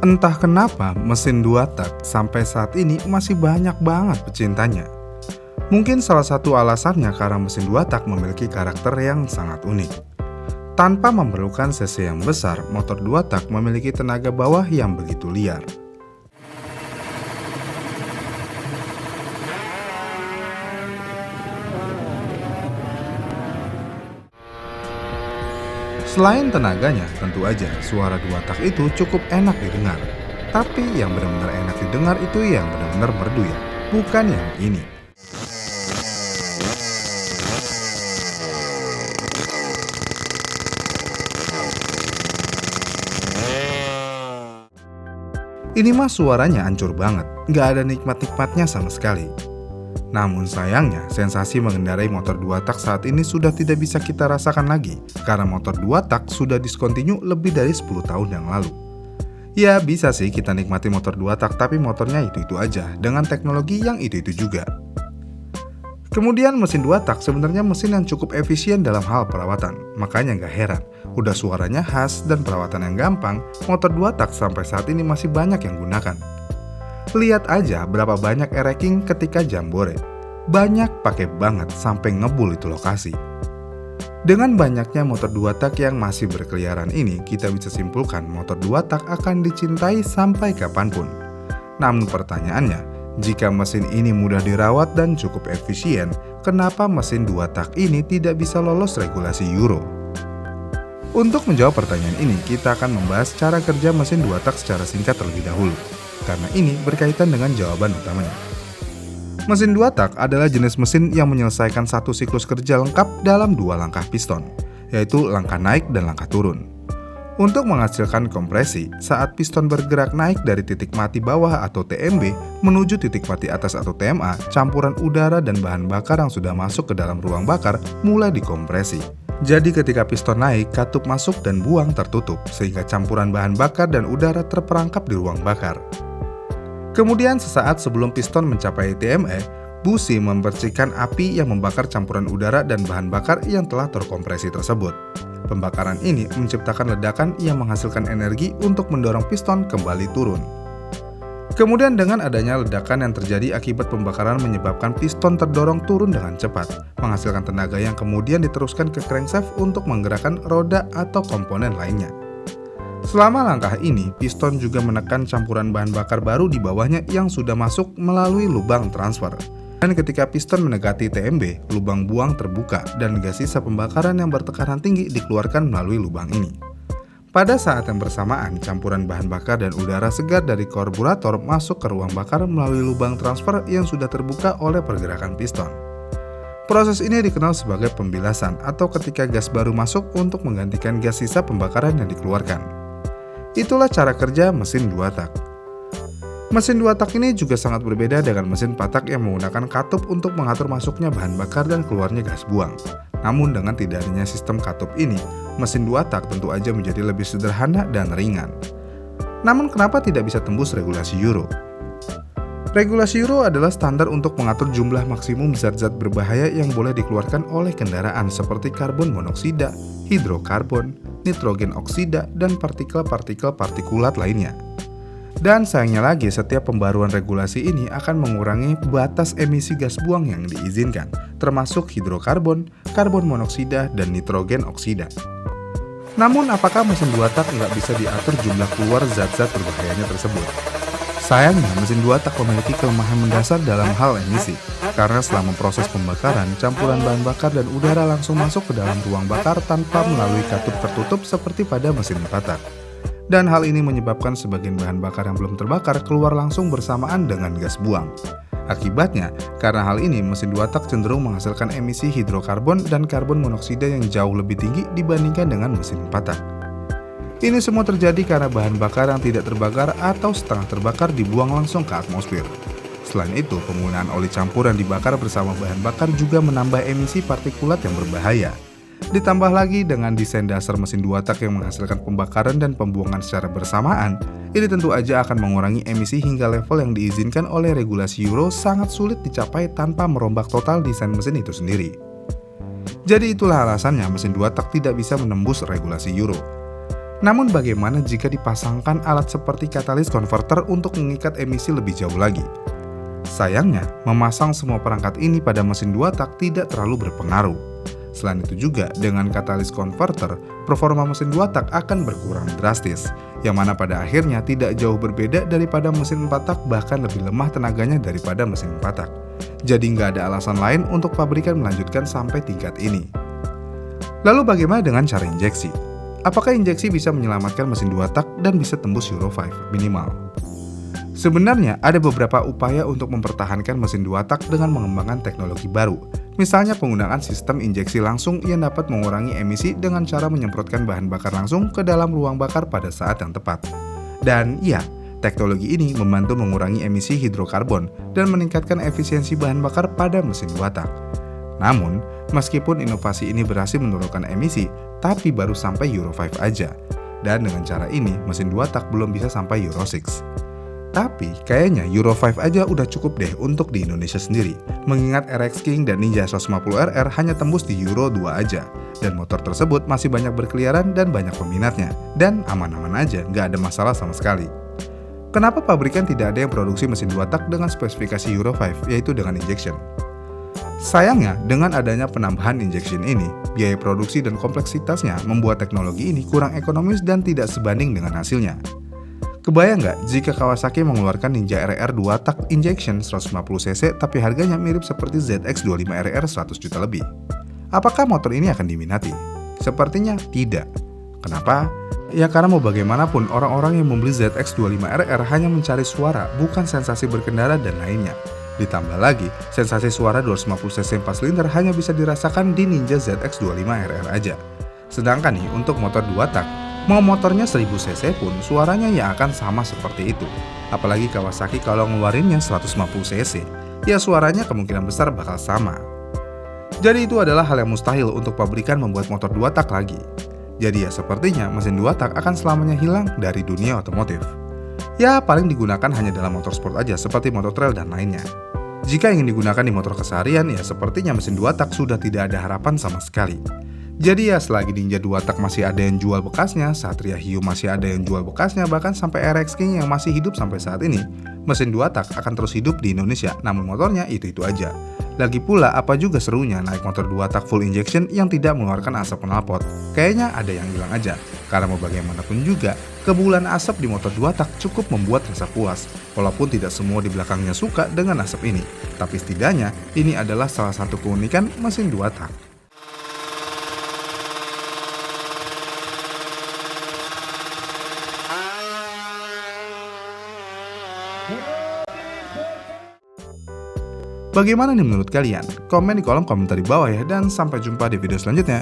Entah kenapa mesin 2 tak sampai saat ini masih banyak banget pecintanya. Mungkin salah satu alasannya karena mesin 2 tak memiliki karakter yang sangat unik. Tanpa memerlukan cc yang besar, motor 2 tak memiliki tenaga bawah yang begitu liar. Selain tenaganya, tentu aja suara 2 tak itu cukup enak didengar. Tapi yang benar-benar enak didengar itu yang benar-benar merdu ya, bukan yang ini. Ini mah suaranya hancur banget, nggak ada nikmat-nikmatnya sama sekali. Namun sayangnya, sensasi mengendarai motor 2 tak saat ini sudah tidak bisa kita rasakan lagi, karena motor 2 tak sudah diskontinu lebih dari 10 tahun yang lalu. Ya bisa sih kita nikmati motor 2 tak, tapi motornya itu-itu aja, dengan teknologi yang itu-itu juga. Kemudian mesin 2 tak sebenarnya mesin yang cukup efisien dalam hal perawatan, makanya nggak heran, udah suaranya khas dan perawatan yang gampang, motor 2 tak sampai saat ini masih banyak yang gunakan. Lihat aja berapa banyak e-racing ketika Jambore. Banyak pakai banget sampai ngebul itu lokasi. Dengan banyaknya motor 2 tak yang masih berkeliaran ini, kita bisa simpulkan motor 2 tak akan dicintai sampai kapanpun. Namun pertanyaannya, jika mesin ini mudah dirawat dan cukup efisien, kenapa mesin 2 tak ini tidak bisa lolos regulasi Euro? Untuk menjawab pertanyaan ini, kita akan membahas cara kerja mesin 2 tak secara singkat terlebih dahulu. Karena ini berkaitan dengan jawaban utamanya. Mesin 2 tak adalah jenis mesin yang menyelesaikan satu siklus kerja lengkap dalam 2 langkah piston, yaitu langkah naik dan langkah turun. Untuk menghasilkan kompresi, saat piston bergerak naik dari titik mati bawah atau TMB menuju titik mati atas atau TMA, campuran udara dan bahan bakar yang sudah masuk ke dalam ruang bakar mulai dikompresi. Jadi ketika piston naik, katup masuk dan buang tertutup, sehingga campuran bahan bakar dan udara terperangkap di ruang bakar. Kemudian sesaat sebelum piston mencapai TME, busi mempercikan api yang membakar campuran udara dan bahan bakar yang telah terkompresi tersebut. Pembakaran ini menciptakan ledakan yang menghasilkan energi untuk mendorong piston kembali turun. Kemudian dengan adanya ledakan yang terjadi akibat pembakaran menyebabkan piston terdorong turun dengan cepat, menghasilkan tenaga yang kemudian diteruskan ke crankshaft untuk menggerakkan roda atau komponen lainnya. Selama langkah ini, piston juga menekan campuran bahan bakar baru di bawahnya yang sudah masuk melalui lubang transfer. Dan ketika piston mendekati TMB, lubang buang terbuka dan gas sisa pembakaran yang bertekanan tinggi dikeluarkan melalui lubang ini. Pada saat yang bersamaan, campuran bahan bakar dan udara segar dari karburator masuk ke ruang bakar melalui lubang transfer yang sudah terbuka oleh pergerakan piston. Proses ini dikenal sebagai pembilasan atau ketika gas baru masuk untuk menggantikan gas sisa pembakaran yang dikeluarkan. Itulah cara kerja mesin 2 tak. Mesin 2 tak ini juga sangat berbeda dengan mesin 4 tak yang menggunakan katup untuk mengatur masuknya bahan bakar dan keluarnya gas buang. Namun dengan tidak adanya sistem katup ini, mesin 2 tak tentu aja menjadi lebih sederhana dan ringan. Namun kenapa tidak bisa tembus regulasi Euro? Regulasi Euro adalah standar untuk mengatur jumlah maksimum zat-zat berbahaya yang boleh dikeluarkan oleh kendaraan seperti karbon monoksida, hidrokarbon, nitrogen oksida, dan partikel-partikel partikulat lainnya. Dan sayangnya lagi, setiap pembaruan regulasi ini akan mengurangi batas emisi gas buang yang diizinkan, termasuk hidrokarbon, karbon monoksida, dan nitrogen oksida. Namun apakah mesin 2 tak nggak bisa diatur jumlah keluar zat-zat berbahayanya tersebut? Sayangnya, mesin 2 tak memiliki kelemahan mendasar dalam hal emisi, karena selama proses pembakaran, campuran bahan bakar dan udara langsung masuk ke dalam ruang bakar tanpa melalui katup tertutup seperti pada mesin 4 tak. Dan hal ini menyebabkan sebagian bahan bakar yang belum terbakar keluar langsung bersamaan dengan gas buang. Akibatnya, karena hal ini, mesin 2 tak cenderung menghasilkan emisi hidrokarbon dan karbon monoksida yang jauh lebih tinggi dibandingkan dengan mesin 4 tak. Ini semua terjadi karena bahan bakar yang tidak terbakar atau setengah terbakar dibuang langsung ke atmosfer. Selain itu, penggunaan oli campur yang dibakar bersama bahan bakar juga menambah emisi partikulat yang berbahaya. Ditambah lagi dengan desain dasar mesin 2 tak yang menghasilkan pembakaran dan pembuangan secara bersamaan, ini tentu aja akan mengurangi emisi hingga level yang diizinkan oleh regulasi Euro sangat sulit dicapai tanpa merombak total desain mesin itu sendiri. Jadi itulah alasannya mesin 2 tak tidak bisa menembus regulasi Euro. Namun bagaimana jika dipasangkan alat seperti katalis converter untuk mengikat emisi lebih jauh lagi? Sayangnya, memasang semua perangkat ini pada mesin 2 tak tidak terlalu berpengaruh. Selain itu juga, dengan katalis converter, performa mesin 2 tak akan berkurang drastis, yang mana pada akhirnya tidak jauh berbeda daripada mesin 4 tak, bahkan lebih lemah tenaganya daripada mesin 4 tak. Jadi nggak ada alasan lain untuk pabrikan melanjutkan sampai tingkat ini. Lalu bagaimana dengan cara injeksi? Apakah injeksi bisa menyelamatkan mesin 2 tak dan bisa tembus Euro 5 minimal? Sebenarnya ada beberapa upaya untuk mempertahankan mesin 2 tak dengan mengembangkan teknologi baru. Misalnya penggunaan sistem injeksi langsung yang dapat mengurangi emisi dengan cara menyemprotkan bahan bakar langsung ke dalam ruang bakar pada saat yang tepat. Dan iya, teknologi ini membantu mengurangi emisi hidrokarbon dan meningkatkan efisiensi bahan bakar pada mesin 2 tak. Namun, meskipun inovasi ini berhasil menurunkan emisi, tapi baru sampai Euro 5 aja. Dan dengan cara ini, mesin 2 tak belum bisa sampai Euro 6. Tapi kayaknya Euro 5 aja udah cukup deh untuk di Indonesia sendiri, mengingat RX King dan Ninja 150RR hanya tembus di Euro 2 aja, dan motor tersebut masih banyak berkeliaran dan banyak peminatnya, dan aman-aman aja, nggak ada masalah sama sekali. Kenapa pabrikan tidak ada yang produksi mesin 2 tak dengan spesifikasi Euro 5, yaitu dengan injection? Sayangnya, dengan adanya penambahan injection ini, biaya produksi dan kompleksitasnya membuat teknologi ini kurang ekonomis dan tidak sebanding dengan hasilnya. Kebayang nggak jika Kawasaki mengeluarkan Ninja RR 2 tak injection 150cc tapi harganya mirip seperti ZX25 RR 100 juta lebih? Apakah motor ini akan diminati? Sepertinya tidak. Kenapa? Ya karena mau bagaimanapun orang-orang yang membeli ZX25 RR hanya mencari suara, bukan sensasi berkendara dan lainnya. Ditambah lagi, sensasi suara 250cc 4 silinder hanya bisa dirasakan di Ninja ZX25 RR aja. Sedangkan nih untuk motor 2 tak, mau motornya 1000cc pun suaranya ya akan sama seperti itu. Apalagi Kawasaki kalau ngeluarinnya 150cc, ya suaranya kemungkinan besar bakal sama. Jadi itu adalah hal yang mustahil untuk pabrikan membuat motor 2 tak lagi. Jadi ya sepertinya mesin 2 tak akan selamanya hilang dari dunia otomotif. Ya paling digunakan hanya dalam motor sport aja seperti motor trail dan lainnya. Jika ingin digunakan di motor keseharian ya sepertinya mesin 2 tak sudah tidak ada harapan sama sekali. Jadi ya selagi Ninja 2 tak masih ada yang jual bekasnya, Satria Hiu masih ada yang jual bekasnya, bahkan sampai RX King yang masih hidup sampai saat ini, mesin 2 tak akan terus hidup di Indonesia, namun motornya itu-itu aja. Lagi pula apa juga serunya naik motor 2 tak full injection yang tidak mengeluarkan asap knalpot? Kayaknya ada yang hilang aja, karena mau bagaimanapun juga, kebulan asap di motor 2 tak cukup membuat rasa puas, walaupun tidak semua di belakangnya suka dengan asap ini. Tapi setidaknya, ini adalah salah satu keunikan mesin 2 tak. Bagaimana nih menurut kalian? Komen di kolom komentar di bawah ya, dan sampai jumpa di video selanjutnya.